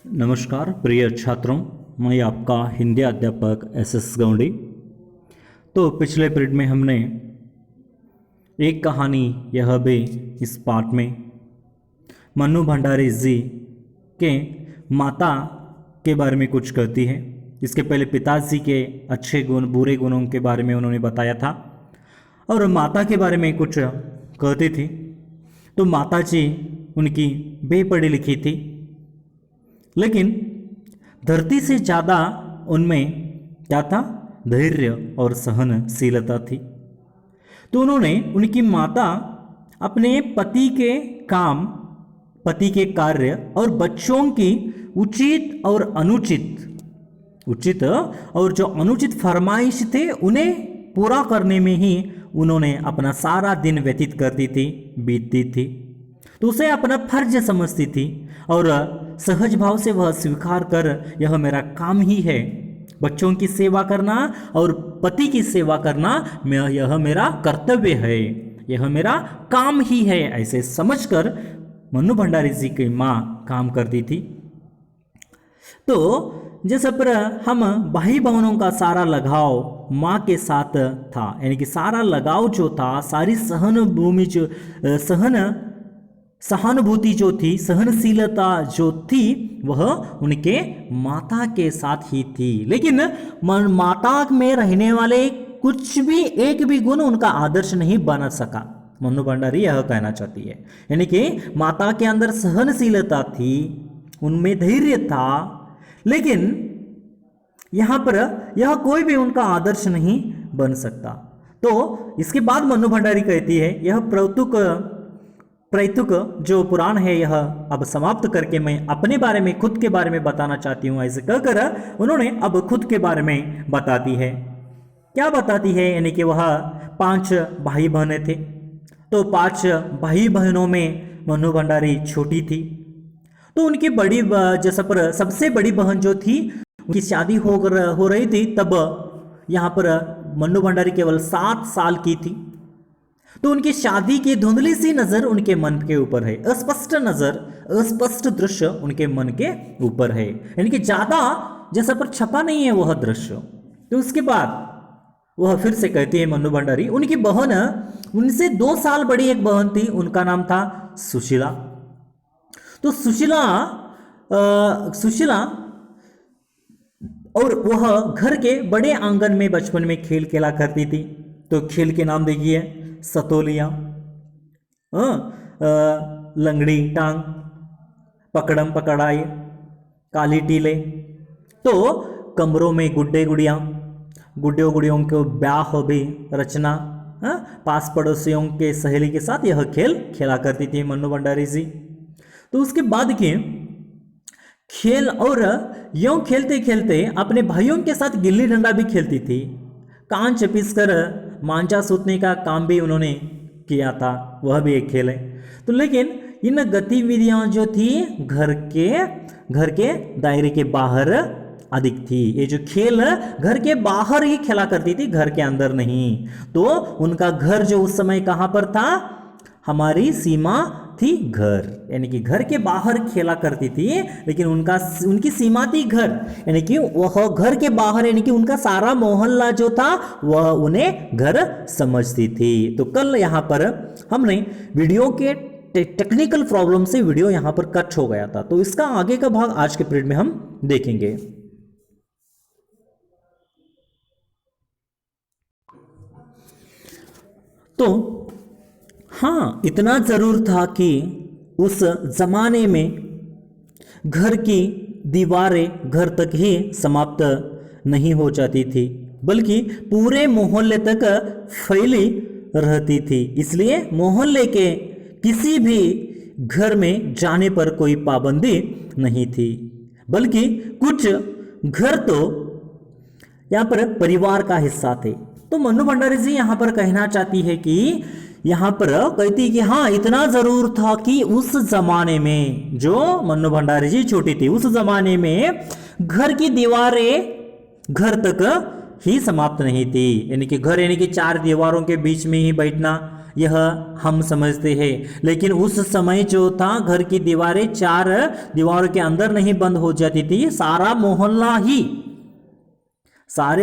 नमस्कार प्रिय छात्रों, मैं आपका हिंदी अध्यापक एस गौंडी। तो पिछले पीरियड में हमने एक कहानी यह भी इस पाठ में मन्नू भंडारी जी के माता के बारे में कुछ कहती है। इसके पहले पिताजी के अच्छे गुण बुरे गुणों के बारे में उन्होंने बताया था और माता के बारे में कुछ कहती थी। तो माता जी उनकी बेपढ़ी लिखी थी, लेकिन धरती से ज़्यादा उनमें क्या था, धैर्य और सहनशीलता थी। तो उन्होंने उनकी माता अपने पति के काम, पति के कार्य और बच्चों की उचित और जो अनुचित फरमाइश थे उन्हें पूरा करने में ही उन्होंने अपना सारा दिन व्यतीत करती थी, बीतती थी। तो उसे अपना फर्ज समझती थी और सहज भाव से वह स्वीकार कर यह मेरा काम ही है, बच्चों की सेवा करना और पति की सेवा करना यह मेरा कर्तव्य है, यह मेरा काम ही है, ऐसे समझकर मन्नू भंडारी जी की माँ काम करती थी। तो जैसे पर हम भाई बहनों का सारा लगाव माँ के साथ था, यानी कि सारा लगाव जो था, सारी सहानुभूति जो थी, सहनशीलता जो थी, वह उनके माता के साथ ही थी। लेकिन माता में रहने वाले कुछ भी एक भी गुण उनका आदर्श नहीं बन सका। मन्नू भंडारी यह कहना चाहती है, यानी कि माता के अंदर सहनशीलता थी, उनमें धैर्य था, लेकिन यहाँ पर यह कोई भी उनका आदर्श नहीं बन सकता। तो इसके बाद मन्नू भंडारी कहती है, यह प्रैतुक जो पुराण है यह अब समाप्त करके मैं अपने बारे में, खुद के बारे में बताना चाहती हूँ। ऐसे कहकर उन्होंने अब खुद के बारे में बताती है। क्या बताती है, यानी कि वह 5 भाई बहनें थे। तो 5 भाई बहनों में मन्नू भंडारी छोटी थी। तो उनकी बड़ी जैसा पर सबसे बड़ी बहन जो थी, उनकी शादी हो रही थी, तब यहाँ पर मन्नू भंडारी केवल 7 साल की थी। तो उनकी शादी की धुंधली सी नजर उनके मन के ऊपर है, अस्पष्ट दृश्य उनके मन के ऊपर है, यानी कि ज्यादा जैसा पर छपा नहीं है वह दृश्य। तो उसके बाद वह फिर से कहती है मन्नू भंडारी, उनकी बहन, उनसे 2 साल बड़ी एक बहन थी, उनका नाम था सुशीला। तो सुशीला और वह घर के बड़े आंगन में बचपन में खेल खेला करती थी। तो खेल के नाम देखिए, सतोलिया, लंगड़ी टांग, पकड़म पकड़ाई, काली टीले। तो कमरों में गुड्डियों के ब्याह भी रचना, पास पड़ोसियों के सहेली के साथ यह खेल खेला करती थी मन्नू भंडारी जी। तो उसके बाद के खेल और यूं खेलते खेलते अपने भाइयों के साथ गिल्ली डंडा भी खेलती थी। कांच पीसकर मांझा सूतने का काम भी उन्होंने किया था, वह भी एक खेल है। तो लेकिन इन गतिविधियां जो थी घर के दायरे के बाहर अधिक थी। ये जो खेल घर के बाहर ही खेला करती थी, घर के अंदर नहीं। तो उनका घर जो उस समय कहां पर था, हमारी सीमा थी घर, यानी कि घर के बाहर खेला करती थी, लेकिन उनकी सीमा थी घर, यानी कि वह घर के बाहर, यानी कि उनका सारा मोहल्ला जो था वह उन्हें घर समझती थी। तो कल यहाँ पर हमने वीडियो के टेक्निकल प्रॉब्लम से वीडियो यहाँ पर कट हो गया था, तो इसका आगे का भाग आज के पीरियड में हम देखेंगे। तो हाँ, इतना जरूर था कि उस जमाने में घर की दीवारें घर तक ही समाप्त नहीं हो जाती थी, बल्कि पूरे मोहल्ले तक फैली रहती थी। इसलिए मोहल्ले के किसी भी घर में जाने पर कोई पाबंदी नहीं थी, बल्कि कुछ घर तो यहाँ पर परिवार का हिस्सा थे। तो मन्नू भंडारी जी यहाँ पर कहना चाहती है कि यहाँ पर कहती कि हाँ, इतना जरूर था कि उस जमाने में, जो मन्नू भंडारी जी छोटी थी, उस जमाने में घर की दीवारें घर तक ही समाप्त नहीं थी, यानी कि घर, यानी कि 4 दीवारों के बीच में ही बैठना, यह हम समझते हैं, लेकिन उस समय जो था घर की दीवारें 4 दीवारों के अंदर नहीं बंद हो जाती थी, सारे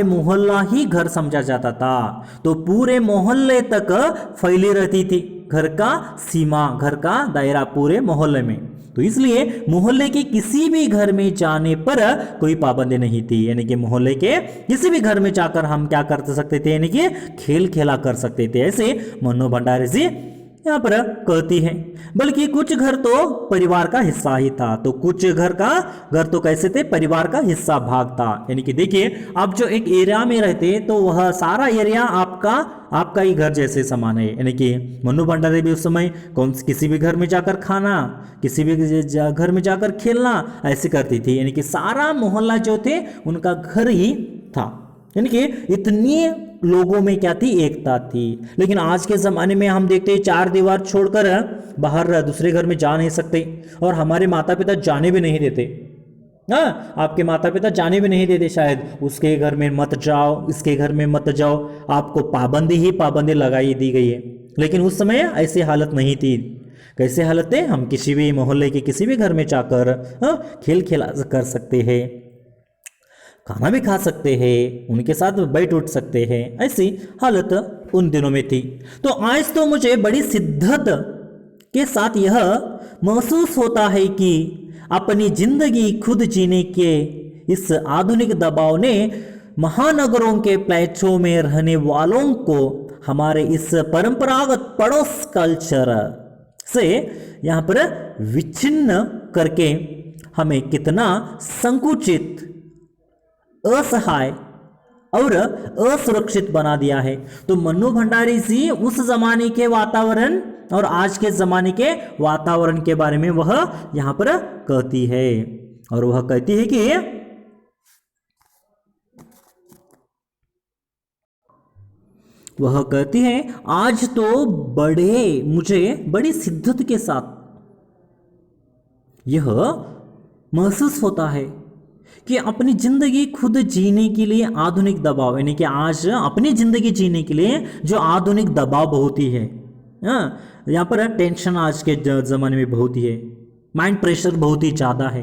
मोहल्ला ही घर समझा जाता था। तो पूरे मोहल्ले तक फैली रहती थी घर का सीमा, घर का दायरा पूरे मोहल्ले में। तो इसलिए मोहल्ले के किसी भी घर में जाने पर कोई पाबंदी नहीं थी, यानी कि मोहल्ले के किसी भी घर में जाकर हम क्या कर सकते थे, यानी कि खेल खेला कर सकते थे, ऐसे मन्नू भंडारी जी यहाँ पर कहती है। बल्कि कुछ घर तो परिवार का हिस्सा ही था, तो कुछ घर तो कैसे थे, परिवार का हिस्सा भाग था। यानी कि देखिए, आप जो एक एरिया में रहते तो वह सारा एरिया आपका ही घर जैसे समान है। यानी कि मन्नू भंडारी भी उस समय किसी भी घर में जाकर खाना, किसी भी घर में जाकर खेलना ऐसे करती थी, यानी कि सारा मोहल्ला जो थे उनका घर ही था। यानी कि इतनी लोगों में क्या थी, एकता थी। लेकिन आज के ज़माने में हम देखते हैं 4 दीवार छोड़कर बाहर दूसरे घर में जा नहीं सकते, और हमारे माता पिता जाने भी नहीं देते। हाँ, आपके माता पिता जाने भी नहीं देते शायद, उसके घर में मत जाओ, इसके घर में मत जाओ, आपको पाबंदी लगाई दी गई है। लेकिन उस समय ऐसी हालत नहीं थी। कैसे हालत है, हम किसी भी मोहल्ले के किसी भी घर में जाकर खेल खेला कर सकते हैं, खाना भी खा सकते हैं, उनके साथ बैठ उठ सकते हैं, ऐसी हालत उन दिनों में थी। तो आज तो मुझे बड़ी शिद्दत के साथ यह महसूस होता है कि अपनी जिंदगी खुद जीने के इस आधुनिक दबाव ने महानगरों के प्लेटों में रहने वालों को हमारे इस परंपरागत पड़ोस कल्चर से यहाँ पर विच्छिन्न करके हमें कितना संकुचित, असहाय और असुरक्षित बना दिया है। तो मन्नू भंडारी जी उस जमाने के वातावरण और आज के जमाने के वातावरण के बारे में वह यहां पर कहती है, और वह कहती है कि आज तो मुझे बड़ी शिद्दत के साथ यह महसूस होता है कि अपनी जिंदगी खुद जीने के लिए आधुनिक दबाव, यानी कि आज अपनी जिंदगी जीने के लिए जो आधुनिक दबाव बहुत ही है, यहाँ पर टेंशन आज के ज़माने में बहुत ही है, माइंड प्रेशर बहुत ही ज़्यादा है।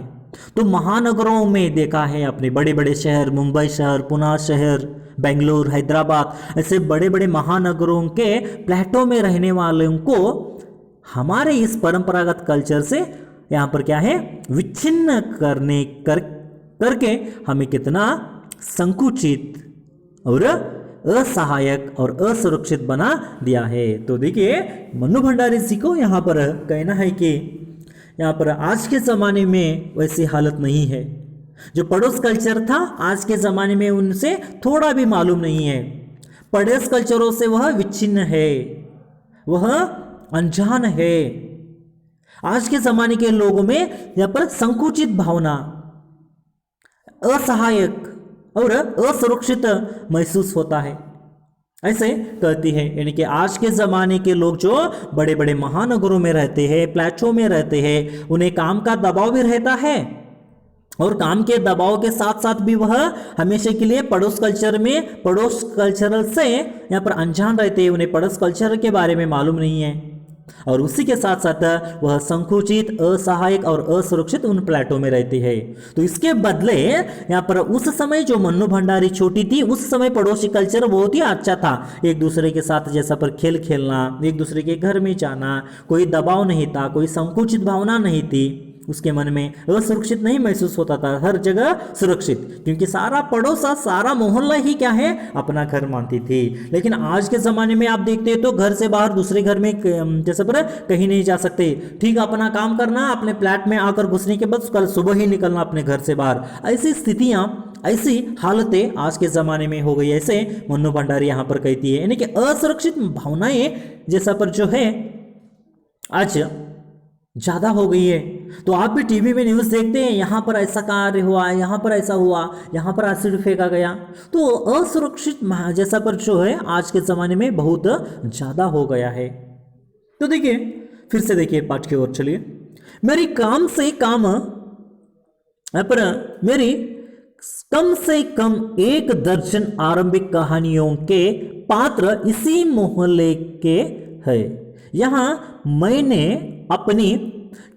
तो महानगरों में देखा है अपने बड़े बड़े शहर, मुंबई शहर, पुणे शहर, बेंगलुरु, हैदराबाद, ऐसे बड़े बड़े महानगरों के प्लेटों में रहने वालों को हमारे इस परंपरागत कल्चर से यहाँ पर क्या है, विच्छिन्न करके हमें कितना संकुचित और असहायक और असुरक्षित बना दिया है। तो देखिए, मन्नू भंडारी जी को यहाँ पर कहना है कि यहाँ पर आज के ज़माने में वैसी हालत नहीं है। जो पड़ोस कल्चर था आज के ज़माने में उनसे थोड़ा भी मालूम नहीं है। पड़ोस कल्चरों से वह विच्छिन्न है, वह अनजान है। आज के ज़माने के लोगों में यहाँ पर संकुचित भावना, असहायक और असुरक्षित महसूस होता है, ऐसे कहती है। यानी कि आज के ज़माने के लोग जो बड़े बड़े महानगरों में रहते हैं, प्लेटों में रहते हैं, उन्हें काम का दबाव भी रहता है, और काम के दबाव के साथ साथ भी वह हमेशा के लिए पड़ोस कल्चरल से यहाँ पर अनजान रहते हैं, उन्हें पड़ोस कल्चर के बारे में मालूम नहीं है, और उसी के साथ साथ वह संकुचित, असहायक और असुरक्षित उन प्लेटों में रहती है। तो इसके बदले यहाँ पर उस समय जो मन्नू भंडारी छोटी थी, उस समय पड़ोसी कल्चर बहुत ही अच्छा था। एक दूसरे के साथ जैसा पर खेल खेलना, एक दूसरे के घर में जाना, कोई दबाव नहीं था, कोई संकुचित भावना नहीं थी, उसके मन में असुरक्षित नहीं महसूस होता था, हर जगह सुरक्षित, क्योंकि सारा पड़ोसा, सारा मोहल्ला ही क्या है, अपना घर मानती थी। लेकिन आज के ज़माने में आप देखते हैं तो घर से बाहर दूसरे घर में जैसे पर कहीं नहीं जा सकते। ठीक, अपना काम करना, अपने फ्लैट में आकर घुसने के बाद कल सुबह ही निकलना अपने घर से बाहर। ऐसी स्थितियां, ऐसी हालतें आज के ज़माने में हो गई, ऐसे मन्नू भंडारी यहाँ पर कहती है। यानी कि असुरक्षित भावनाएं जैसा पर जो है आज ज़्यादा हो गई है। तो आप भी टीवी में न्यूज़ देखते हैं, यहाँ पर ऐसा कार्य हुआ, यहाँ पर ऐसा हुआ, यहाँ पर एसिड फेंका गया। तो असुरक्षित जैसा पर जो है आज के ज़माने में बहुत ज़्यादा हो गया है। तो देखिए, फिर से देखिए पाठ की ओर चलिए। मेरी कम से कम 1 दर्जन आरंभिक कहानियों के पात्र इसी मोहल्ले के है। यहाँ मैंने अपनी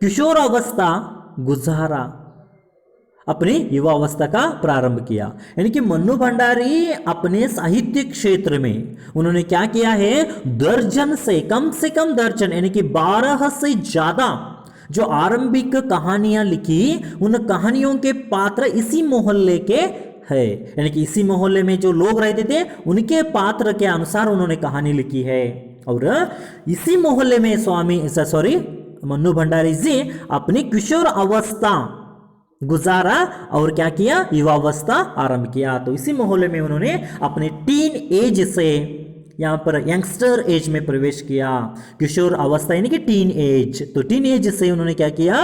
किशोर अवस्था गुजारा, अपनी युवावस्था का प्रारंभ किया। यानी कि मन्नू भंडारी अपने साहित्य क्षेत्र में उन्होंने क्या किया है, दर्जन से कम दर्जन यानी कि 12 से ज्यादा जो आरंभिक कहानियां लिखी, उन कहानियों के पात्र इसी मोहल्ले के है। यानी कि इसी मोहल्ले में जो लोग रहते थे उनके पात्र के अनुसार उन्होंने कहानी लिखी है। और इसी मोहल्ले में मन्नू भंडारी जी अपनी किशोर अवस्था गुजारा और क्या किया, युवावस्था आरंभ किया। तो इसी मोहल्ले में उन्होंने अपने टीन एज से यहाँ पर यंगस्टर एज में प्रवेश किया। किशोर अवस्था यानी कि टीन एज, तो टीन एज से उन्होंने क्या किया,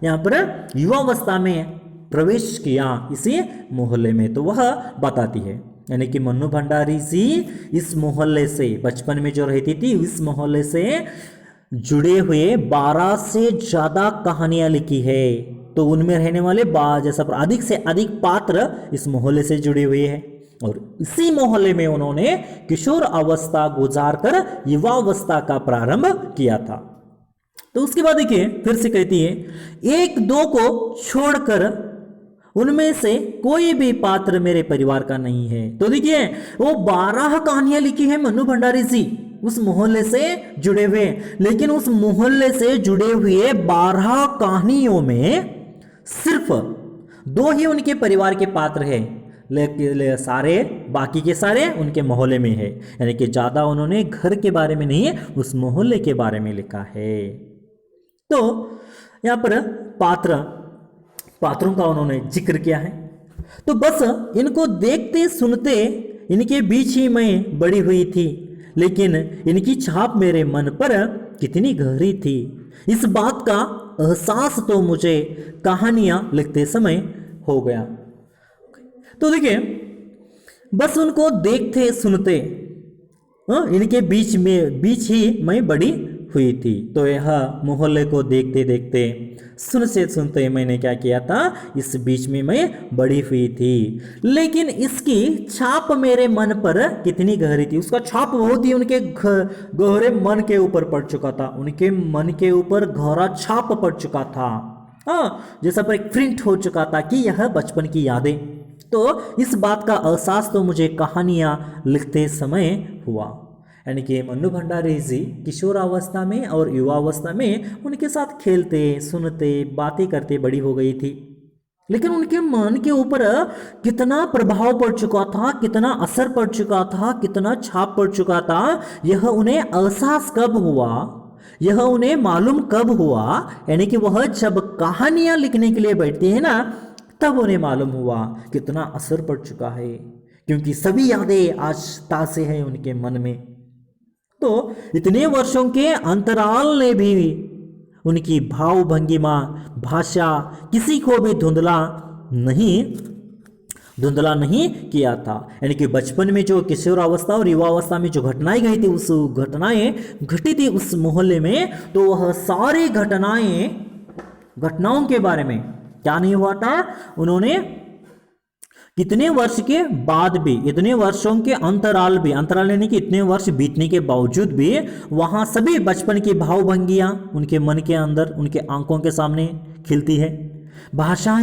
यहाँ पर युवावस्था में प्रवेश किया इसी मोहल्ले में। तो वह बताती है, यानी कि मन्नू भंडारी जी इस मोहल्ले से बचपन में जो रहती थी, इस मोहल्ले से जुड़े हुए 12 से ज्यादा कहानियां लिखी है। तो उनमें रहने वाले जैसा अधिक से अधिक पात्र इस मोहल्ले से जुड़े हुए हैं। और इसी मोहल्ले में उन्होंने किशोर अवस्था गुजार कर युवावस्था का प्रारंभ किया था। तो उसके बाद देखिए फिर से कहती है, एक दो को छोड़कर उनमें से कोई भी पात्र मेरे परिवार का नहीं है। तो देखिए वो 12 कहानियां लिखी है मन्नू भंडारी जी उस मोहल्ले से जुड़े हुए, लेकिन उस मोहल्ले से जुड़े हुए 12 कहानियों में सिर्फ 2 ही उनके परिवार के पात्र हैं, लेकिन सारे बाकी के सारे उनके मोहल्ले में है। यानी कि ज्यादा उन्होंने घर के बारे में नहीं, उस मोहल्ले के बारे में लिखा है। तो यहां पर पात्रों का उन्होंने जिक्र किया है। तो बस इनको देखते सुनते इनके बीच ही मैं बड़ी हुई थी, लेकिन इनकी छाप मेरे मन पर कितनी गहरी थी, इस बात का एहसास तो मुझे कहानियां लिखते समय हो गया। तो देखिए बस उनको देखते सुनते इनके बीच ही मैं बड़ी हुई थी। तो यह मोहल्ले को देखते देखते सुनते सुनते मैंने क्या किया था, इस बीच में मैं बड़ी हुई थी, लेकिन इसकी छाप मेरे मन पर कितनी गहरी थी, उसका छाप बहुत ही उनके गहरे मन के ऊपर पड़ चुका था, उनके मन के ऊपर गहरा छाप पड़ चुका था। जैसा पर एक प्रिंट हो चुका था कि यह बचपन की यादें। तो इस बात का एहसास तो मुझे कहानियां लिखते समय हुआ। यानी कि मन्नू भंडारी जी किशोरावस्था में और युवावस्था में उनके साथ खेलते सुनते बातें करते बड़ी हो गई थी, लेकिन उनके मन के ऊपर कितना प्रभाव पड़ चुका था, कितना असर पड़ चुका था, कितना छाप पड़ चुका था, यह उन्हें एहसास कब हुआ, यह उन्हें मालूम कब हुआ, यानी कि वह जब कहानियां लिखने के लिए बैठते हैं ना, तब उन्हें मालूम हुआ कितना असर पड़ चुका है, क्योंकि सभी यादें आज ताज़े हैं उनके मन में। तो इतने वर्षों के अंतराल ने भी उनकी भाव भंगिमा भाषा किसी को भी धुंधला नहीं किया था। यानी कि बचपन में जो किशोरावस्था और युवावस्था में जो घटनाएं गई थी, उस घटनाएं घटी थी उस मोहल्ले में, तो वह सारी घटनाओं के बारे में क्या नहीं हुआ था, उन्होंने कितने वर्ष के बाद भी, इतने वर्षों के अंतराल यानी कि इतने वर्ष बीतने के बावजूद भी वहां सभी बचपन की भावभंगियां उनके मन के अंदर, उनके आंखों के सामने खिलती है। भाषा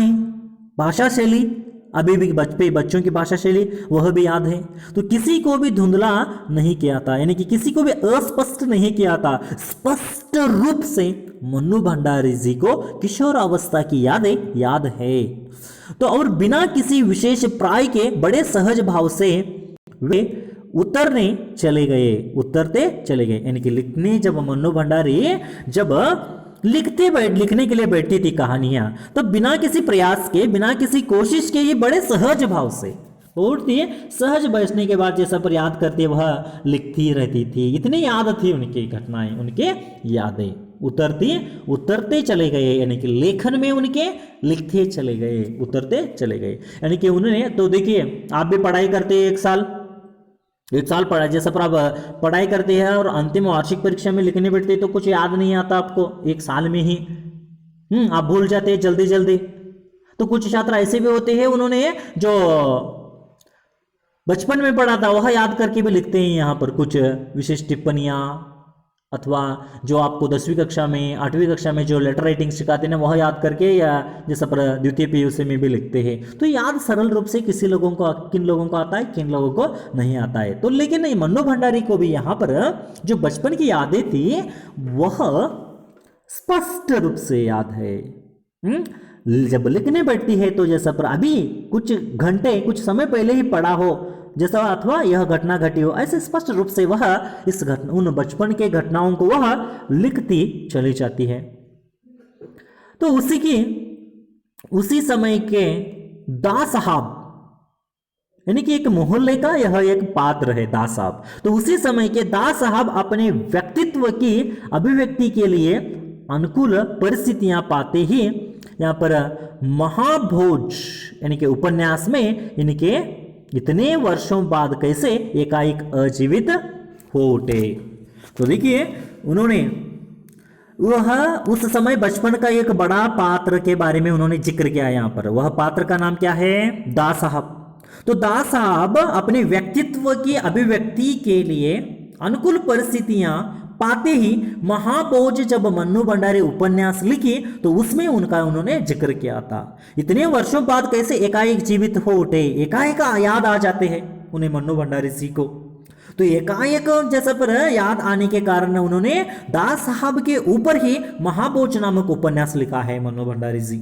शैली अभी भी बच्चों की भाषा शैली वह भी याद है। तो किसी को भी धुंधला नहीं किया था, यानी कि किसी को भी अस्पष्ट नहीं किया था, स्पष्ट रूप से मन्नू भंडारी जी को किशोरावस्था की यादें याद है। तो और बिना किसी विशेष प्राय के बड़े सहज भाव से वे उतरते चले गए। यानी कि लिखने जब मन्नू भंडारी जब लिखने के लिए बैठती थी कहानियां, तब बिना किसी प्रयास के, बिना किसी कोशिश के, ये बड़े सहज भाव से उठती सहज बैठने के बाद जैसा पर याद करती वह लिखती रहती थी। इतनी याद थी उनकी घटनाएं, उनके यादें उतरते चले गए, यानी कि लेखन में उनके लिखते चले गए, उतरते चले गए। यानी कि उन्होंने, तो देखिए आप भी पढ़ाई करते हैं, एक साल पढ़ा, जैसा पर आप पढ़ाई करते हैं और अंतिम वार्षिक परीक्षा में लिखने बैठते तो कुछ याद नहीं आता आपको, एक साल में ही आप भूल जाते हैं जल्दी। तो कुछ छात्र ऐसे भी होते हैं, उन्होंने जो बचपन में पढ़ा था वह याद करके भी लिखते हैं यहाँ पर कुछ विशेष टिप्पणियां, अथवा जो आपको 10वीं कक्षा में 8वीं कक्षा में जो लेटर राइटिंग सिखाते हैं ना, वह याद करके, या जैसा पर द्वितीय पीयूसी में भी लिखते हैं। तो याद सरल रूप से किसी लोगों को, किन लोगों को आता है, किन लोगों को नहीं आता है। तो लेकिन नहीं, मन्नू भंडारी को भी यहाँ पर जो बचपन की यादें थी वह स्पष्ट रूप से याद है। जब लिखने बैठती है तो जैसा पर अभी कुछ घंटे कुछ समय पहले ही पढ़ा हो जैसा, अथवा यह घटना घटी हो, ऐसे स्पष्ट रूप से वह इस घटना, उन बचपन के घटनाओं को वह लिखती चली जाती है। तो उसी समय के दा साहब, यानी कि एक मोहल्ले का यह एक पात्र है दा साहब। तो उसी समय के दा साहब अपने व्यक्तित्व की अभिव्यक्ति के लिए अनुकूल परिस्थितियां पाते ही यहाँ पर महाभोज यानी कि उपन्यास में इनके इतने वर्षों बाद कैसे एकाएक अजीवित हो उठे। तो देखिए उन्होंने वह उस समय बचपन का एक बड़ा पात्र के बारे में उन्होंने जिक्र किया। यहाँ पर वह पात्र का नाम क्या है? दा साहब। तो दा साहब अपने व्यक्तित्व की अभिव्यक्ति के लिए अनुकूल परिस्थितियां पाते ही महाभोज जब मन्नू भंडारी उपन्यास लिखी तो उसमें उनका उन्होंने जिक्र किया था। इतने वर्षों बाद कैसे एकाएक जीवित हो उठे, एकाएक याद आ जाते हैं उन्हें मन्नू भंडारी जी को। तो एकाएक जैसा पर याद आने के कारण उन्होंने दास साहब के ऊपर ही महाभोज नामक उपन्यास लिखा है मन्नू भंडारी जी।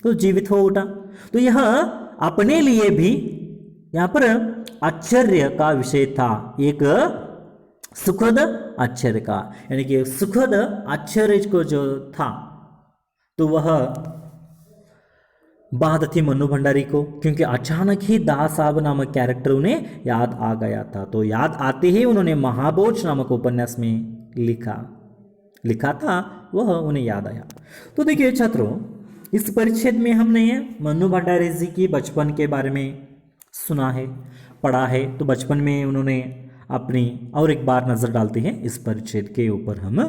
तो जीवित हो उठा, तो यह अपने लिए भी यहाँ पर आश्चर्य का विषय था, एक सुखद आश्चर्य का, यानी कि सुखद आश्चर्य को जो था तो वह बात थी मन्नू भंडारी को, क्योंकि अचानक ही दास साहब नामक कैरेक्टर उन्हें याद आ गया था। तो याद आते ही उन्होंने महाभोज नामक उपन्यास में लिखा था, वह उन्हें याद आया। तो देखिए छात्रों, इस परिच्छेद में हमने मन्नू भंडारी जी की बचपन के बारे में सुना है, पढ़ा है। तो बचपन में उन्होंने अपनी और एक बार नज़र डालते हैं इस परिच्छेद के ऊपर हम।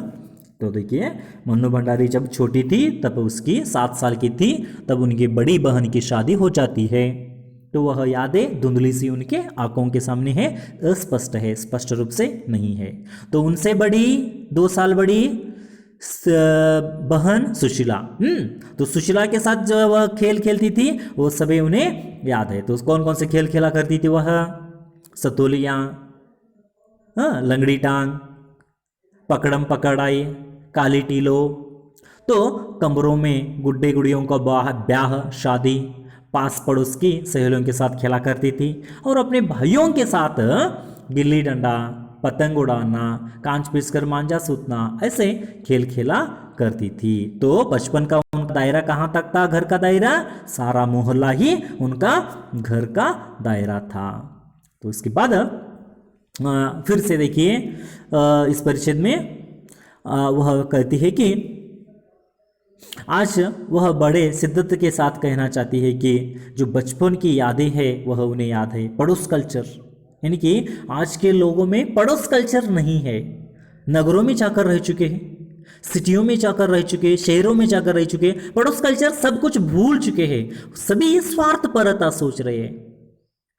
तो देखिए मन्नू भंडारी जब छोटी थी तब उसकी 7 साल की थी, तब उनकी बड़ी बहन की शादी हो जाती है। तो वह यादें धुंधली सी उनके आंखों के सामने है, अस्पष्ट है, स्पष्ट रूप से नहीं है। तो उनसे बड़ी 2 साल बड़ी बहन सुशीला, तो सुशीला के साथ जो वह खेल खेलती थी वो सभी उन्हें याद है। तो कौन कौन से खेल खेला करती थी वह? सतोलियाँ, लंगड़ी टांग, पकड़म पकड़ाई, काली टीलो। तो कमरों में गुड्डे गुड़ियों का ब्याह शादी पास पड़ोस की सहेलियों के साथ खेला करती थी, और अपने भाइयों के साथ गिल्ली डंडा, पतंग उड़ाना, कांच पीसकर मांझा सूतना, ऐसे खेल खेला करती थी। तो बचपन का उनका दायरा कहाँ तक था? घर का दायरा, सारा मोहल्ला ही उनका घर का दायरा था। तो इसके बाद फिर से देखिए इस परिच्छेद में वह कहती है कि आज वह बड़े शिद्दत के साथ कहना चाहती है कि जो बचपन की यादें हैं वह उन्हें याद है। पड़ोस कल्चर, यानी कि आज के लोगों में पड़ोस कल्चर नहीं है। नगरों में जाकर रह चुके हैं, सिटियों में जाकर रह चुके हैं, शहरों में जाकर रह चुके हैं, पड़ोस कल्चर सब कुछ भूल चुके हैं। सभी स्वार्थपरता सोच रहे हैं,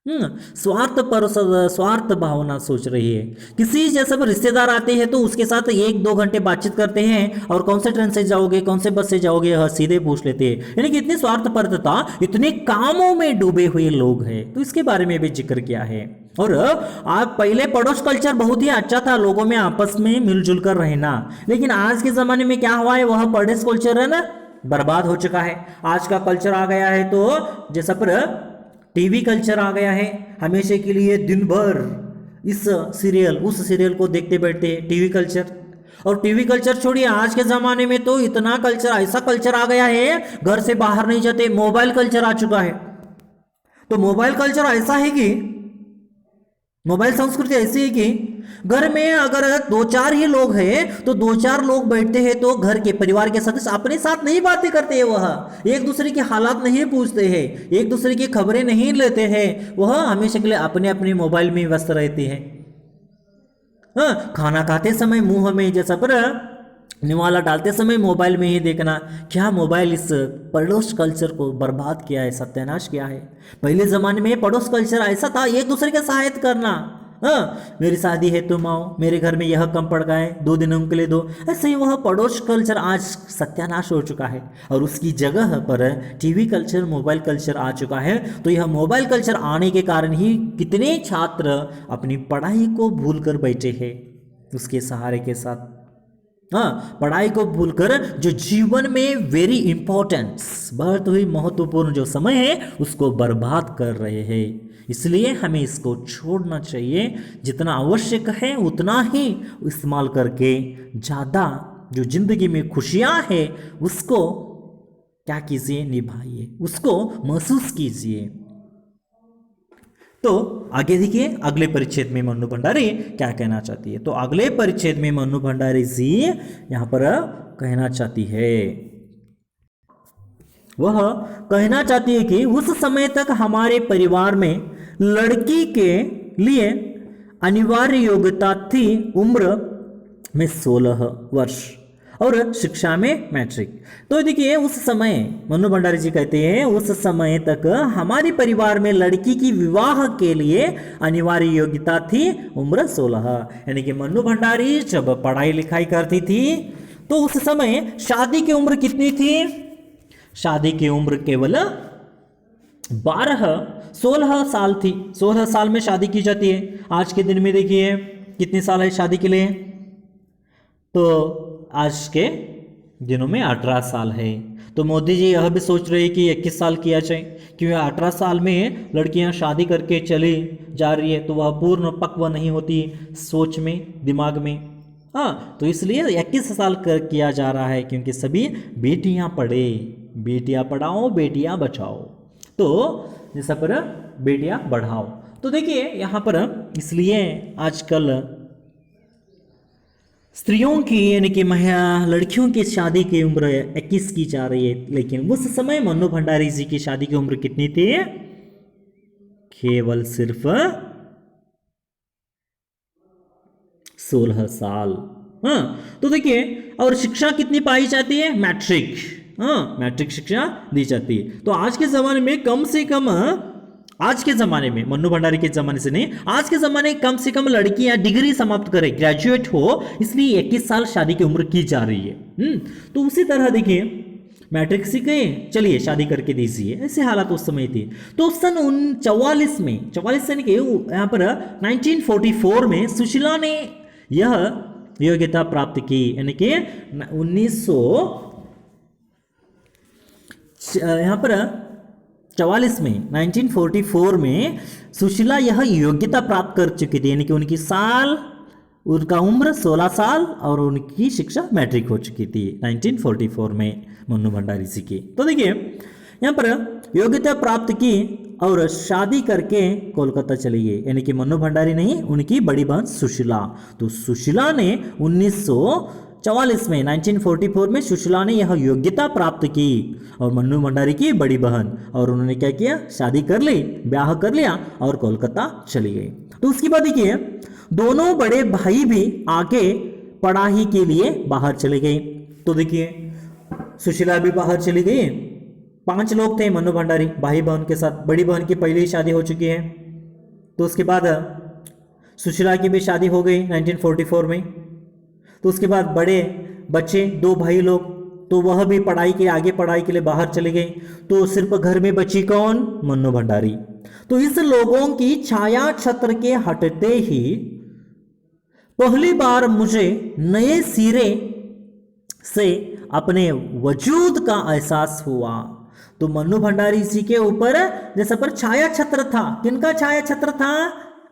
स्वार्थ भावना सोच रही है। किसी जैसे रिश्तेदार आते हैं तो उसके साथ 1-2 घंटे बातचीत करते हैं, और कौन से ट्रेन से जाओगे, कौन से बस से जाओगे, यह सीधे पूछ लेते हैं। यानी कि इतनी स्वार्थपरता, इतने कामों में डूबे हुए लोग हैं। तो इसके बारे में भी जिक्र किया है। और आप पहले पड़ोस कल्चर बहुत ही अच्छा था, लोगों में आपस में मिलजुल कर रहना, लेकिन आज के जमाने में क्या हुआ है, वह पड़ोस कल्चर है ना बर्बाद हो चुका है। आज का कल्चर आ गया है तो जैसा पर टीवी कल्चर आ गया है, हमेशा के लिए दिन भर इस सीरियल उस सीरियल को देखते बैठते हैं, टीवी कल्चर। और टीवी कल्चर छोड़िए, आज के ज़माने में तो इतना कल्चर, ऐसा कल्चर आ गया है, घर से बाहर नहीं जाते, मोबाइल कल्चर आ चुका है। तो मोबाइल कल्चर ऐसा है कि मोबाइल संस्कृति ऐसी है कि घर में अगर 2-4 ही लोग हैं तो 2-4 लोग बैठते हैं तो घर के परिवार के सदस्य अपने साथ नहीं बातें करते हैं, वह एक दूसरे के हालात नहीं पूछते हैं, एक दूसरे की खबरें नहीं लेते हैं, वह हमेशा के लिए अपने अपने मोबाइल में व्यस्त रहते हैं। खाना खाते समय मुंह में जैसा पर निवाला डालते समय मोबाइल में ही देखना, क्या मोबाइल इस पड़ोस कल्चर को बर्बाद किया है, सत्यानाश किया है। पहले ज़माने में पड़ोस कल्चर ऐसा था, एक दूसरे के सहायता करना, हाँ, मेरी शादी है तुम आओ, मेरे घर में यह कम पड़ गया है, 2 दिनों के लिए दो। ऐसे ही वह पड़ोस कल्चर आज सत्यानाश हो चुका है और उसकी जगह पर टीवी कल्चर, मोबाइल कल्चर आ चुका है। तो यह मोबाइल कल्चर आने के कारण ही कितने छात्र अपनी पढ़ाई को भूल कर बैठे हैं उसके सहारे के साथ। हाँ, पढ़ाई को भूलकर जो जीवन में वेरी इंपॉर्टेंट, बहुत ही महत्वपूर्ण जो समय है उसको बर्बाद कर रहे हैं। इसलिए हमें इसको छोड़ना चाहिए, जितना आवश्यक है उतना ही इस्तेमाल करके ज़्यादा जो जिंदगी में खुशियाँ है उसको क्या कीजिए, निभाइए, उसको महसूस कीजिए। तो आगे देखिए अगले परिच्छेद में मन्नू भंडारी क्या कहना चाहती है। तो अगले परिच्छेद में मन्नू भंडारी जी यहां पर कहना चाहती है, वह कहना चाहती है कि उस समय तक हमारे परिवार में लड़की के लिए अनिवार्य योग्यता थी उम्र में 16 वर्ष और शिक्षा में मैट्रिक। तो देखिए उस समय मन्नू भंडारी जी कहते हैं उस समय तक हमारे परिवार में लड़की की विवाह के लिए अनिवार्य योग्यता थी उम्र 16। यानी कि मन्नू भंडारी जब पढ़ाई लिखाई करती थी तो उस समय शादी की उम्र कितनी थी? शादी की उम्र केवल 16 साल थी। 16 साल में शादी की जाती है। आज के दिन में देखिए कितने साल है शादी के लिए? तो आज के दिनों में 18 साल है। तो मोदी जी यह भी सोच रहे हैं कि 21 साल किया जाए, क्योंकि 18 साल में लड़कियां शादी करके चली जा रही है तो वह पूर्ण पक्व नहीं होती सोच में, दिमाग में। हाँ, तो इसलिए 21 साल किया जा रहा है, क्योंकि सभी बेटियां पढ़े, बेटियां पढ़ाओ बेटियां बचाओ। तो जैसा पर बेटियां बढ़ाओ। तो देखिए यहाँ पर इसलिए आजकल स्त्रियों की यानी कि लड़कियों की शादी की उम्र 21 की जा रही है, लेकिन उस समय मन्नू भंडारी जी की शादी की उम्र कितनी थी? केवल सिर्फ 16 साल। हाँ, तो देखिए और शिक्षा कितनी पाई जाती है? मैट्रिक। हाँ, मैट्रिक शिक्षा दी जाती है। तो आज के जमाने में कम से कम, आज के ज़माने में, मन्नू भंडारी के ज़माने से नहीं, आज के ज़माने में कम से कम लड़कियां डिग्री समाप्त करे, ग्रेजुएट हो, इसलिए 21 साल शादी की उम्र की जा रही है। तो उसी तरह देखिए मैट्रिक सीखे, चलिए शादी करके दीजिए, ऐसे हालात उस समय थी। तो सन 44 में, 44 सन के यहाँ पर 1944 में सुशीला ने यह योग्यता प्राप्त की, यानी कि 1900 यहाँ पर 44 में 1944 में सुशीला यह योग्यता प्राप्त कर चुकी थी, यानी कि उनकी साल, उनका उम्र 16 साल और उनकी शिक्षा मैट्रिक हो चुकी थी 1944 में मन्नू भंडारी जी की। तो देखिए यहाँ पर योग्यता प्राप्त की और शादी करके कोलकाता चली गई, यानी कि मन्नू भंडारी नहीं, उनकी बड़ी बहन सुशीला। तो सुशीला ने 1944 में 1944 में सुशीला ने यह योग्यता प्राप्त की और मन्नू भंडारी की बड़ी बहन, और उन्होंने क्या किया? शादी कर ली, ब्याह कर लिया और कोलकाता चली गई। तो उसके बाद देखिए दोनों बड़े भाई भी आगे पढ़ाई के लिए बाहर चले गए। तो देखिए सुशीला भी बाहर चली गई। 5 लोग थे मन्नू भंडारी भाई बहन के साथ। बड़ी बहन की पहले ही शादी हो चुकी है, तो उसके बाद सुशीला की भी शादी हो गई 1944 में। तो उसके बाद बड़े बच्चे 2 भाई लोग, तो वह भी पढ़ाई के आगे पढ़ाई के लिए बाहर चले गए। तो सिर्फ घर में बची कौन? मन्नू भंडारी। तो इस लोगों की छाया छत्र के हटते ही पहली बार मुझे नए सिरे से अपने वजूद का एहसास हुआ। तो मन्नू भंडारी जी के ऊपर जैसे पर छाया छत्र था। किनका छाया छत्र था?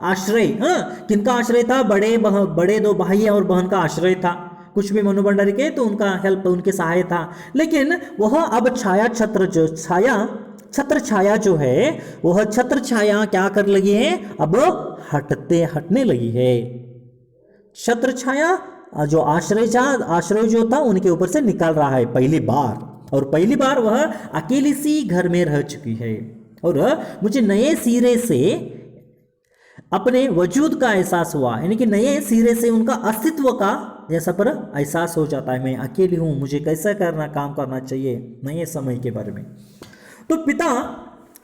आश्रय। हाँ, किनका आश्रय था? बड़े 2 भाई और बहन का आश्रय था। कुछ भी मन्नू भंडारी के तो उनका हेल्प, उनके सहाय था। लेकिन वह अब छाया छत्र जो छत्र छाया जो है वह छत्र छाया क्या कर लगी है? अब हटने लगी है। छत्र छाया जो आश्रय जो था उनके ऊपर से निकल रहा है पहली बार, और पहली बार वह अकेली सी घर में रह चुकी है और मुझे नए सिरे से अपने वजूद का एहसास हुआ, यानी कि नए सिरे से उनका अस्तित्व का जैसा पर एहसास हो जाता है। मैं अकेली हूँ, मुझे कैसा काम करना चाहिए नए समय के बारे में। तो पिता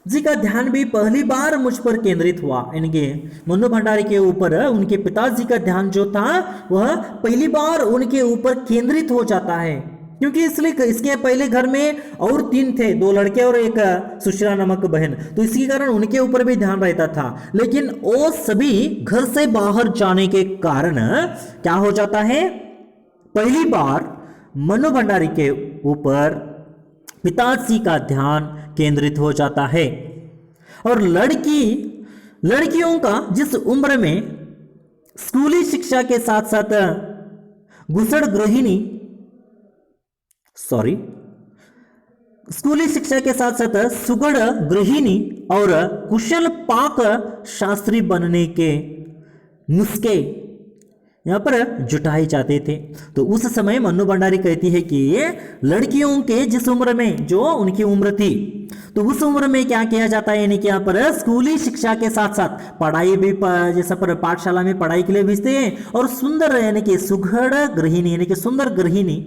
जी का ध्यान भी पहली बार मुझ पर केंद्रित हुआ, यानी कि मन्नू भंडारी के ऊपर उनके पिताजी का ध्यान जो था वह पहली बार उनके ऊपर केंद्रित हो जाता है, क्योंकि इसलिए इसके पहले घर में और 3 थे, 2 लड़के और एक सुशीला नामक बहन, तो इसी कारण उनके ऊपर भी ध्यान रहता था। लेकिन वो सभी घर से बाहर जाने के कारण क्या हो जाता है, पहली बार मन्नू भंडारी के ऊपर पिताजी का ध्यान केंद्रित हो जाता है। और लड़कियों का जिस उम्र में स्कूली शिक्षा के साथ साथ स्कूली शिक्षा के साथ साथ सुगढ़ गृहिणी और कुशल पाक शास्त्री बनने के नुस्खे यहाँ पर जुटाए जाते थे। तो उस समय मन्नू भंडारी कहती है कि ये लड़कियों के जिस उम्र में जो उनकी उम्र थी, तो उस उम्र में क्या किया जाता है, यानी कि यहाँ पर स्कूली शिक्षा के साथ साथ पढ़ाई भी जैसा पर पाठशाला में पढ़ाई के लिए भेजते हैं, और सुंदर यानी कि सुघड़ गृहिणी यानी कि सुंदर गृहिणी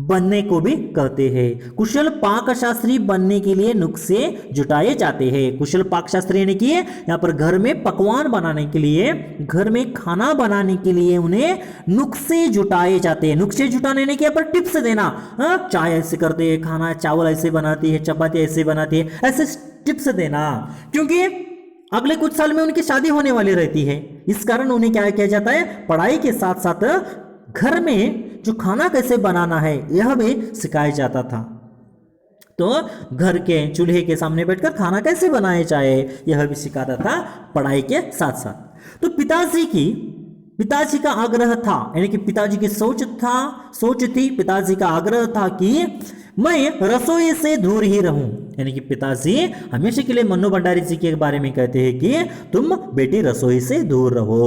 बनने को भी कहते हैं। कुशल पाक शास्त्री बनने के लिए नुस्खे जुटाए जाते हैं। कुशल पाक शास्त्री यानी कि यहाँ पर घर में पकवान बनाने के लिए, घर में खाना बनाने के लिए उन्हें नुस्खे जुटाए जाते हैं। नुस्खे जुटाने यानी कि यहाँ पर टिप्स देना, चाय ऐसे करते हैं, खाना चावल ऐसे बनाती है, चपाती ऐसे बनाती है, ऐसे टिप्स देना, क्योंकि अगले कुछ साल में उनकी शादी होने वाली रहती है। इस कारण उन्हें क्या किया जाता है, पढ़ाई के साथ साथ घर में जो खाना कैसे बनाना है यह भी सिखाया जाता था। तो घर के चूल्हे के सामने बैठकर खाना कैसे बनाया जाए यह भी सिखाता था पढ़ाई के साथ साथ। तो पिताजी का आग्रह था, यानी कि पिताजी की सोच थी, पिताजी का आग्रह था कि मैं रसोई से दूर ही रहूं, यानी कि पिताजी हमेशा के लिए मन्नू भंडारी जी के बारे में कहते हैं कि तुम बेटी रसोई से दूर रहो,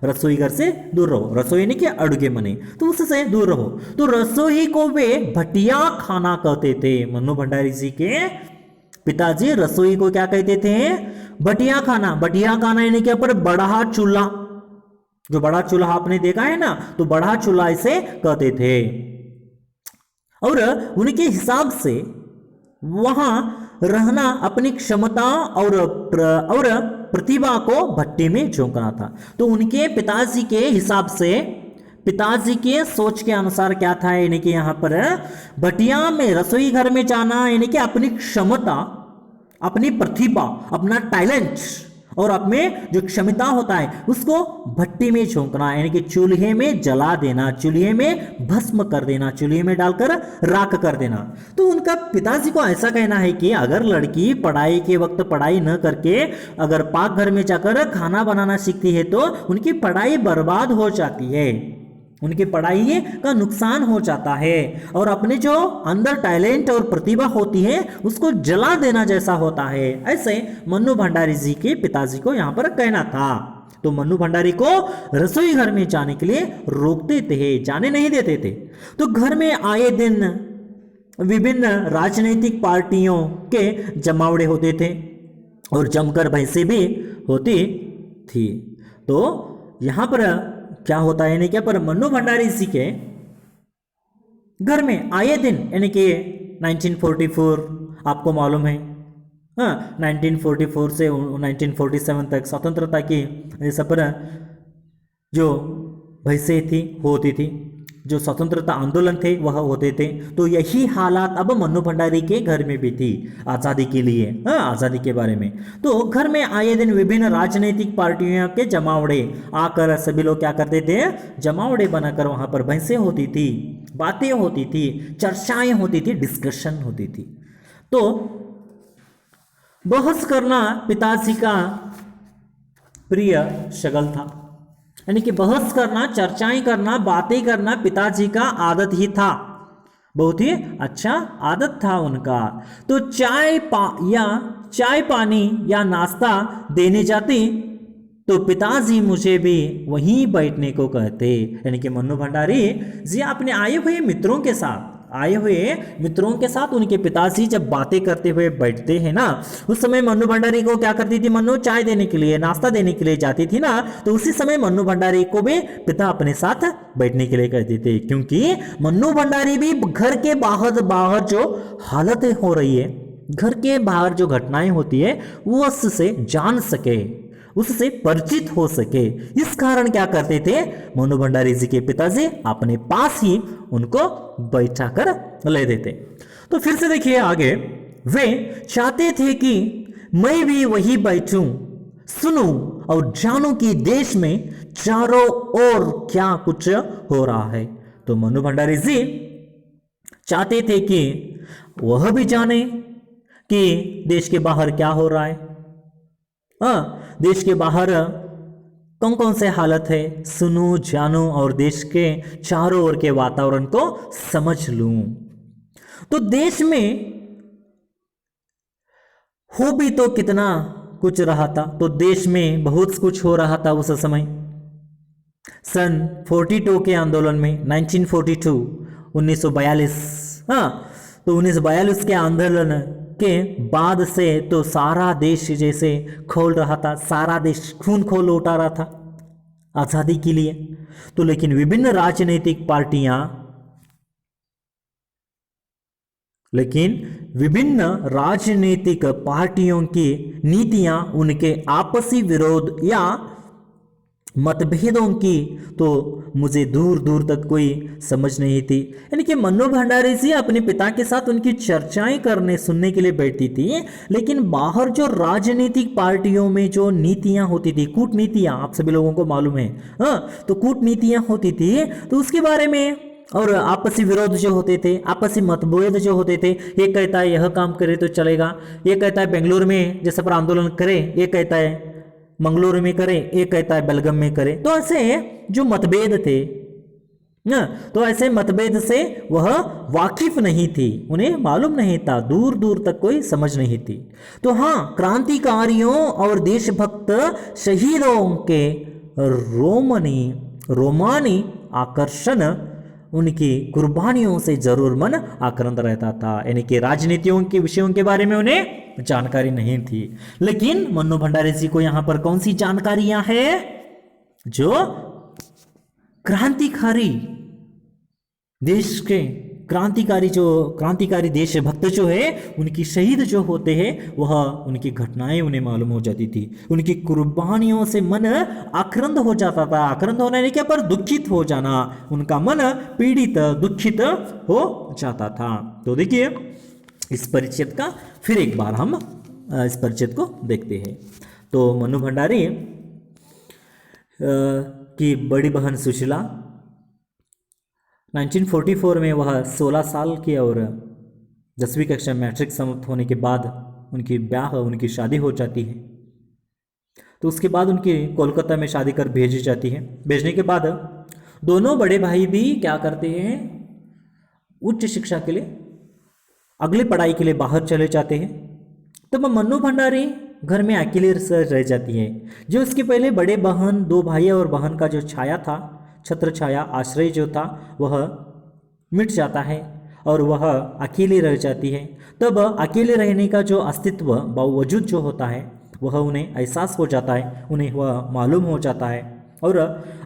रसोई घर से दूर रहो, रसोई नहीं कि अड़ुगे मने, तो उससे दूर रहो। तो रसोई को वे भटिया खाना कहते थे। मन्नू भंडारी जी के पिताजी रसोई को क्या कहते थे, भटिया खाना। भटिया खाना यानी कि पर बड़ा चूल्हा, जो बड़ा चूल्हा आपने देखा है ना, तो बड़ा चूल्हा इसे कहते थे। और उनके हिसाब से वहां रहना अपनी क्षमता और प्रतिभा को भट्टी में झोंकना था। तो उनके पिताजी के हिसाब से, पिताजी के सोच के अनुसार क्या था, यानी कि यहाँ पर भटिया में रसोई घर में जाना, यानी कि अपनी क्षमता, अपनी प्रतिभा, अपना टैलेंट और अपने जो क्षमता होता है उसको भट्टी में झोंकना, यानी कि चूल्हे में जला देना, चूल्हे में भस्म कर देना, चूल्हे में डालकर राख कर देना। तो उनका पिताजी को ऐसा कहना है कि अगर लड़की पढ़ाई के वक्त पढ़ाई न करके अगर पाक घर में जाकर खाना बनाना सीखती है तो उनकी पढ़ाई बर्बाद हो जाती है, उनकी पढ़ाई का नुकसान हो जाता है, और अपने जो अंदर टैलेंट और प्रतिभा होती है उसको जला देना जैसा होता है। ऐसे मन्नू भंडारी जी के पिताजी को यहाँ पर कहना था। तो मन्नू भंडारी को रसोई घर में जाने के लिए रोकते थे, जाने नहीं देते थे। तो घर में आए दिन विभिन्न राजनीतिक पार्टियों के जमावड़े होते थे और जमकर बहसें भी होती थी। तो यहाँ पर क्या होता है, यानी क्या पर मन्नू भंडारी जी के घर में आए दिन, यानी कि 1944 आपको मालूम है, 1944 से 1947 तक स्वतंत्रता की जैसा पर जो बहसें थी होती थी, जो स्वतंत्रता आंदोलन थे वह होते थे। तो यही हालात अब मन्नू भंडारी के घर में भी थी आज़ादी के लिए, आज़ादी के बारे में। तो घर में आए दिन विभिन्न राजनीतिक पार्टियों के जमावड़े आकर सभी लोग क्या करते थे, जमावड़े बनाकर वहां पर बहसें होती थी, बातें होती थी, चर्चाएं होती थी, डिस्कशन होती थी। तो बहस करना पिताजी का प्रिय शगल था, यानी कि बहस करना, चर्चाएं करना, बातें करना पिताजी का आदत ही था, बहुत ही अच्छा आदत था उनका। तो चाय पानी या नाश्ता देने जाती तो पिताजी मुझे भी वहीं बैठने को कहते, यानी कि मन्नू भंडारी जी अपने आए हुए मित्रों के साथ उनके पिताजी जब बातें करते हुए बैठते हैं ना, उस समय मन्नू भंडारी को क्या करती थी, मन्नू चाय देने के लिए, नाश्ता देने के लिए जाती थी ना, तो उसी समय मन्नू भंडारी को भी पिता अपने साथ बैठने के लिए कहते थे, क्योंकि मन्नू भंडारी भी घर के बाहर जो हालत हो रही है, घर के बाहर जो घटनाएं होती है वो उससे जान सके, उससे परिचित हो सके। इस कारण क्या करते थे, मनु भंडारी जी के पिताजी अपने पास ही उनको बैठा कर ले देते। तो फिर से देखिए आगे, वे चाहते थे कि मैं भी वही बैठूं, सुनूं और जानूं कि देश में चारों ओर क्या कुछ हो रहा है। तो मनु भंडारी जी चाहते थे कि वह भी जाने कि देश के बाहर क्या हो रहा है। देश के बाहर कौन कौन से हालत है, सुनूं जानूं और देश के चारों ओर के वातावरण को समझ लूं। तो देश में हो भी तो कितना कुछ रहा था, तो देश में बहुत कुछ हो रहा था उस समय। सन 42 के आंदोलन में 1942 1942, तो 1942 के आंदोलन के बाद से तो सारा देश जैसे खोल रहा था, सारा देश खून खोल उठा रहा था आजादी के लिए। तो लेकिन विभिन्न राजनीतिक पार्टियों की नीतियां, उनके आपसी विरोध या मतभेदों की तो मुझे दूर दूर तक कोई समझ नहीं थी। यानी कि मनु भंडारी जी अपने पिता के साथ उनकी चर्चाएं करने सुनने के लिए बैठती थी, लेकिन बाहर जो राजनीतिक पार्टियों में जो नीतियां होती थी, कूटनीतियां, आप सभी लोगों को मालूम है, तो कूटनीतियां होती थी, तो उसके बारे में और आपसी विरोध जो होते थे, आपसी मतभेद जो होते थे, ये कहता है यह काम करे तो चलेगा, ये कहता है बेंगलुरु में जैसे पर आंदोलन करे, ये कहता है मंगलुरु में करे, ये कहता है बेलगम में करे। तो ऐसे जो मतभेद थे ना, तो ऐसे मतभेद से वह वाकिफ नहीं थी, उन्हें मालूम नहीं था, दूर दूर तक कोई समझ नहीं थी। तो हाँ, क्रांतिकारियों और देशभक्त शहीदों के रोमानी आकर्षण, उनकी कुर्बानियों से जरूर मन आक्रांत रहता था। यानी कि राजनीतियों के विषयों के बारे में उन्हें जानकारी नहीं थी, लेकिन मन्नू भंडारी जी को यहां पर कौन सी जानकारियां हैं, जो क्रांतिकारी देश के क्रांतिकारी देशभक्त जो है, उनकी शहीद जो होते हैं, वह उनकी घटनाएं उन्हें मालूम हो जाती थी, उनकी कुर्बानियों से मन आक्रांत हो जाता था। आक्रांत होने के पर दुखित हो जाना, उनका मन पीड़ित दुखित हो जाता था। तो देखिए इस परिचित का फिर एक बार हम इस परिचित को देखते हैं। तो मनु भंडारी की बड़ी बहन सुशीला 1944 में वह 16 साल की और 10वीं कक्षा मैट्रिक समाप्त होने के बाद उनकी शादी हो जाती है। तो उसके बाद उनकी कोलकाता में शादी कर भेजी जाती है। भेजने के बाद दोनों बड़े भाई भी क्या करते हैं, उच्च शिक्षा के लिए, अगली पढ़ाई के लिए बाहर चले जाते हैं। तब मन्नू भंडारी घर में अकेले रह जाती है। जो उसके पहले बड़े बहन, दो भाई और बहन का जो छाया था, छत्र छाया आश्रय जो था, वह मिट जाता है और वह अकेली रह जाती है। तब अकेले रहने का जो अस्तित्व वजूद जो होता है, वह उन्हें एहसास हो जाता है, उन्हें वह मालूम हो जाता है। और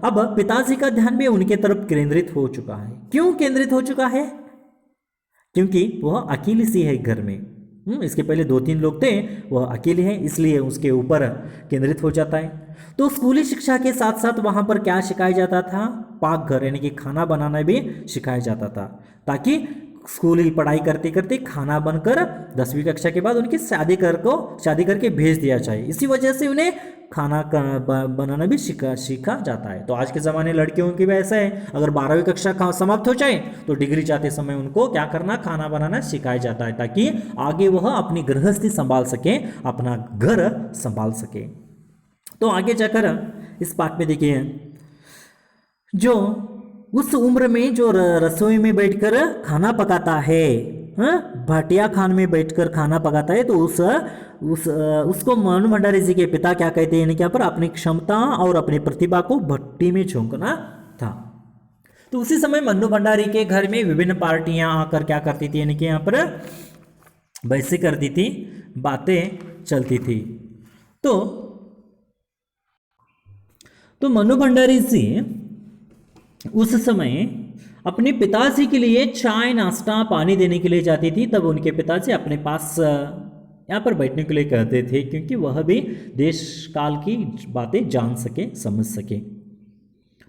अब पिताजी का ध्यान भी उनके तरफ केंद्रित हो चुका है। क्यों केंद्रित हो चुका है? क्योंकि वह अकेली सी है घर में। इसके पहले 2-3 लोग थे, वह अकेले हैं, इसलिए उसके ऊपर केंद्रित हो जाता है। तो स्कूली शिक्षा के साथ साथ वहाँ पर क्या सिखाया जाता था? पाक घर, यानी कि खाना बनाना भी सिखाया जाता था, ताकि स्कूली पढ़ाई करते करते खाना बनकर 10वीं कक्षा के बाद उनकी शादी करके भेज दिया जाए। इसी वजह से उन्हें खाना बनाना भी सीखा जाता है। तो आज के ज़माने लड़कियों की भी ऐसा है, अगर 12वीं कक्षा समाप्त हो जाए तो डिग्री जाते समय उनको क्या करना, खाना बनाना सिखाया जाता है, ताकि आगे वह अपनी गृहस्थी संभाल सके, अपना घर संभाल सके। तो आगे जाकर इस पाठ में देखिए, जो उस उम्र में जो रसोई में बैठकर खाना पकाता है, भाटिया खान में बैठकर खाना पकाता है, तो उसको मनु भंडारी जी के पिता क्या कहते हैं, क्या पर अपनी क्षमता और अपनी प्रतिभा को भट्टी में झोंकना था। तो उसी समय मनु भंडारी के घर में विभिन्न पार्टियां आकर क्या करती थी, यानी कि यहाँ पर बहसें करती थी, बातें चलती थी। तो मनु भंडारी जी उस समय अपने पिताजी के लिए चाय, नाश्ता, पानी देने के लिए जाती थी। तब उनके पिताजी अपने पास यहाँ पर बैठने के लिए कहते थे, क्योंकि वह भी देश काल की बातें जान सके, समझ सके।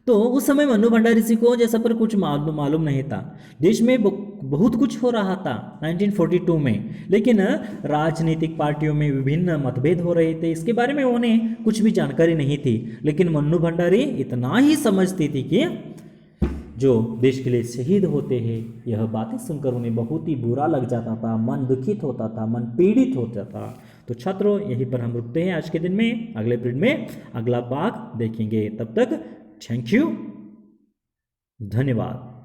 तो उस समय मन्नू भंडारी जी को जैसा पर कुछ मालूम नहीं था। देश में बहुत कुछ हो रहा था 1942 में, लेकिन राजनीतिक पार्टियों में विभिन्न मतभेद हो रहे थे, इसके बारे में उन्हें कुछ भी जानकारी नहीं थी। लेकिन मन्नू भंडारी इतना ही समझती थी कि जो देश के लिए शहीद होते हैं, यह बातें सुनकर उन्हें बहुत ही बुरा लग जाता था, मन दुखित होता था, मन पीड़ित होता था। तो छात्रों, यहीं पर हम रुकते हैं आज के दिन में। अगले पीरियड में अगला भाग देखेंगे। तब तक थैंक यू, धन्यवाद।